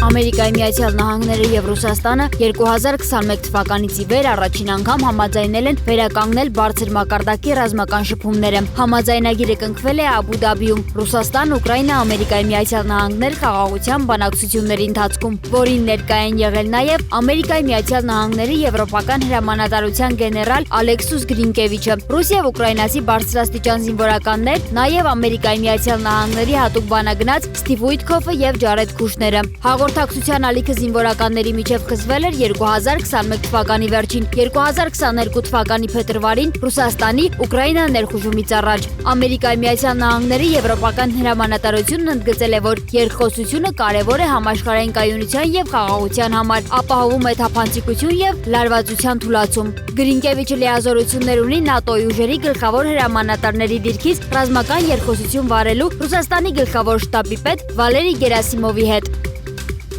Ամերիկայի Միացյալ Նահանգները եւ Ռուսաստանը 2021 թվականից ի վեր առաջին անգամ համաձայնել են վերականգնել բարձր մակարդակի ռազմական շփումները։ Համաձայնագիրը կնքվել է Աբու Դաբիում, Ռուսաստան, Ուկրաինա, Ամերիկայի Միացյալ Նահանգներ խաղաղության բանակցությունների ընթացքում, որին ներկայ են եղել նաեւ Ամերիկայի Միացյալ Նահանգների եվրոպական հրամանատարության գեներալ Ալեքսուս Գրինկևիչը, ռուսիա ուկրաինացի բարձրաստիճան զինվորականներ, նաեւ Ամերիկայի Միացյալ Նահանգների հատուկ բանագնաց Սթիվ Ուիթքոֆը եւ Ջարեդ Քուշները։ Հաղորդակցության ալիքը զինվորականների միջև խզվել էր 2021 թվականի վերջին, 2022 թվականի փետրվարին Ռուսաստանի Ուկրաինա ներխուժումից առաջ։ Ամերիկայի Միացյալ Նահանգների եվրոպական հրամանատարությունն ընդգծել է, որ երկխոսությունը կարևոր է համաշխարհային կայունության եւ խաղաղության համար, ապահովում է թափանցիկություն եւ լարվածության թուլացում։ Գրինկևիչը լիազորություններ ունի ՆԱՏՕ-ի ուժերի գլխավոր հրամանատարների դիրքից ռազմական երկխոսություն վարելու Ռուսաստանի գլխավոր շտաբի պետ Վալերի Գերասիմովի հետ։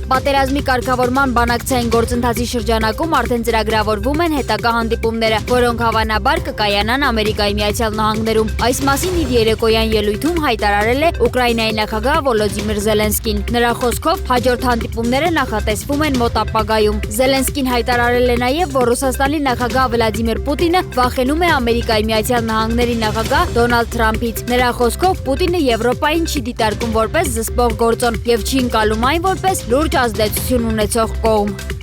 Պատերազմի կարգավորման բանակցային գործընթացի շրջանակում արդեն ծրագրավորվում են հետագա հանդիպումները, որոնք հավանաբար կկայանան Ամերիկայի Միացյալ Նահանգներում։ Այս մասին իր երեկոյան ելույթում հայտարարել է Ուկրաինայի նախագահ Վոլոդիմիր Զելենսկին։ Նրա խոսքով հաջորդ հանդիպումները նախատեսվում են մոտ ապագայում։ Զելենսկին հայտարարել է նաև, որ Ռուսաստանի նախագահ Վլադիմիր Պուտինը վախենում է Ամերիկայի Միացյալ Նահանգների նախագահ Դոնալդ Թրամփից։ Նրա խոսքով Պուտինը Եվրոպային չի դիտարկում որպես զսպող գործոն եւ չի ընկալում այն որպես լուրջ ազդեցություն ունեցող կողմ։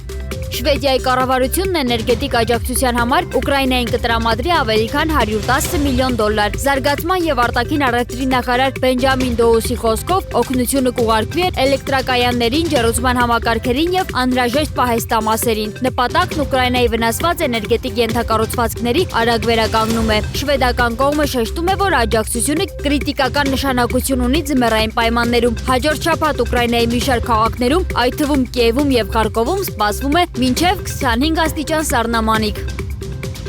Շվեդիայի կառավարությունն էներգետիկ աջակցության համար Ուկրաինային կտրամադրի ավելի քան $110 միլիոն։ Զարգացման եւ արտաքին առևտրի նախարար Բենջամին Դոուսի խոսքով օգնությունը կուղարկվի էլեկտրակայաններին, ջեռուցման համակարգերին եւ անհրաժեշտ պահեստամասերին։ Նպատակն Ուկրաինայի վնասված էներգետիկ ենթակառուցվածքների արագ վերականգնում է։ Շվեդական կողմը շեշտում է, որ աջակցությունը կրիտիկական նշանակություն ունի ձմեռային պայմաններում։ Հաջորդ շաբաթ Ուկրաինայի մի շարք քաղաքներում, այդ թվում Կիևում եւ Խարկովում սպասվում է մինչև 25 աստիճան սառնամանիք։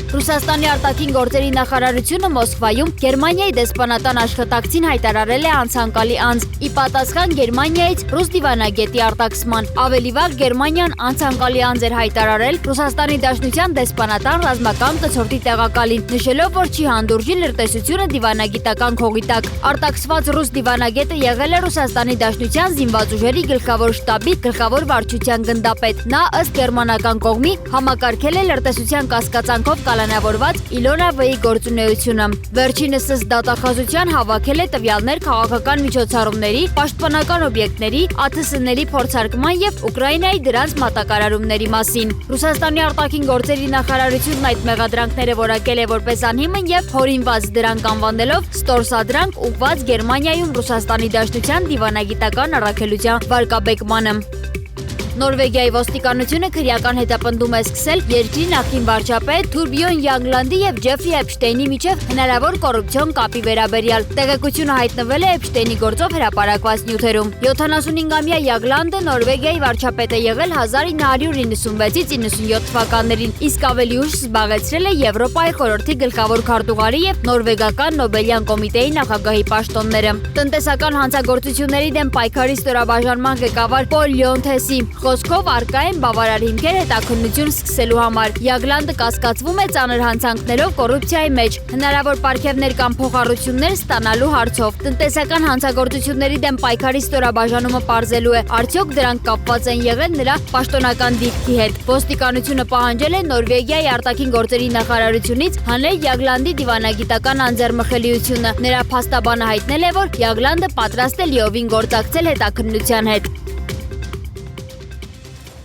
Ռուսաստանի արտաքին գործերի նախարարությունը Մոսկվայում Գերմանիայի դեսպանատան աշխատակցին հայտարարել է անցանկալի անձ՝ ի պատասխան Գերմանիայից ռուս դիվանագետի արտաքսման։ Ավելի վաղ Գերմանիան անցանկալի անձ էր հայտարարել Ռուսաստանի Դաշնության դեսպանատան ռազմական կցորդի տեղակալին, նշելով, որ չի հանդուրժի լրտեսությունը դիվանագիտական քողի տակ։ Արտաքսված ռուս դիվանագետը եղել է Ռուսաստանի Դաշնության զինված ուժերի գլխավոր շտաբի գլխավոր վարչության գնդապետ։ Նա ըստ գերմանական կողմի համակարգել է լրտեսության կասկածանքով կալանավորված Իլոնա Վեի գործունեությունը։ Վերջինս ըստ դատախազության հավաքել է տվյալներ քաղաքական միջոցառումների, պաշտպանական օբյեկտների, ԱԹՍ-ների փորձարկման եւ Ուկրաինայի դրանց մատակարարումների մասին։ Ռուսաստանի արտաքին գործերի նախարարությունն այդ մեղադրանքները որակել է որպես անհիմն եւ հորինված, դրանք անվանելով ստորսադրանք ուղղված Գերմանիայում Ռուսաստանի Դաշնության դիվանագիտական առաքելության վարկաբեկմանը։ Նորվեգիայի ոստիկանությունը քրեական հետապնդում է սկսել երկրի նախկին վարչապետ Թուրբյոն Յագլանդի եւ Ջեֆրի Էփշտեյնի միջև հնարավոր կոռուպցիոն կապի վերաբերյալ։ Տեղեկությունը հայտնվել է Էփշտեյնի գործով հրապարակված նյութերում։ 75-ամյա Յագլանդը Նորվեգիայի վարչապետ է եղել 1996-ից 97 թվականներին, իսկ ավելի ուշ զբաղեցրել է Եվրոպայի խորհրդի գլխավոր քարտուղարի եւ Նորվեգական Նոբելյան կոմիտեի նախագահի պաշտոնները։ Տնտեսական հանցագործությունների դեմ պայքարի ստորաբաժանման ղեկավար Պոլ Լյոնթեսի խոսքով արկա են բավարար հիմքեր հետաքննություն սկսելու համար։ Յագլանդը կասկածվում է ծանր հանցանքներով կոռուպցիայի մեջ, հնարավոր պարգևներ կամ փոխառություններ ստանալու հարցով։ Տնտեսական հանցագործությունների դեմ պայքարի ստորաբաժանումը պարզելու է, արդյոք դրանք կապված են եղել նրա պաշտոնական դիրքի հետ։ Ոստիկանությունը պահանջել է Նորվեգիայի արտաքին գործերի նախարարությունից հանել Յագլանդի դիվանագիտական անձեռմխելիությունը։ Նրա փաստաբանը հայտնել է, որ Յագլանդը պատրաստ է լիովին գործակցել հետաքննության հետ։